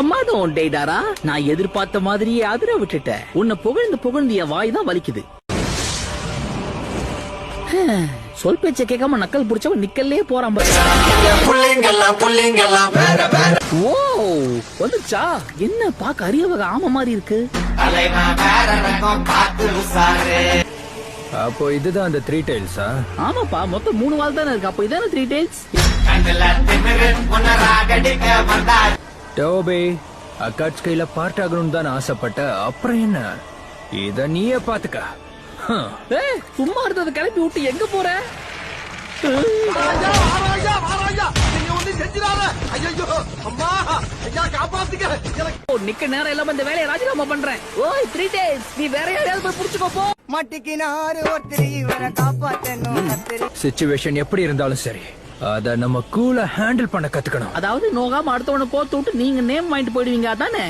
மாதம் டேடாரா, நான் எதிர்பார்த்த மாதிரியே அதிர விட்டுட்டேன். உன்னை புகழ்ந்து என் வாய் தான் வலிக்குது. சொல் பேச்ச கேட்காம நக்கல் புடிச்சவன் நிக்கல்லே போறான். ஓ வந்துச்சா? என்ன பாக்க அரிய வகை ஆம மாதிரி இருக்கு. அப்போ இதுதான் அந்த 3 tailsா? ஆமாப்பா, மொத்தம் 3 வால் தானே இருக்கு. அப்போ இதான 3 tails. டோபி, அக்காட்ஸ் கையில பார்ட் ஆகணும்னு தான் ஆசைப்பட்ட. அப்புறம் என்ன, இத நீயே பாத்துக்க. சும்மா இருந்தது கிளப்பி விட்டு எங்க போற? நிக்க நேரம் இல்லாம இந்த வேலையை ராஜினாமா பண்றேன். ஓய் 3 days, நீ வேற யாரையாவது போய் புடிச்சுக்கோ போ. சிச்சுவேஷன் எப்படி இருந்தாலும் சரி, அத நம்ம கூலா ஹேண்டில் பண்ண கத்துக்கணும். அதாவது நோகாம அடுத்தவனை கோத்து விட்டு நீங்க நேம் வாங்கிட்டு போயிடுவீங்க, அதானே?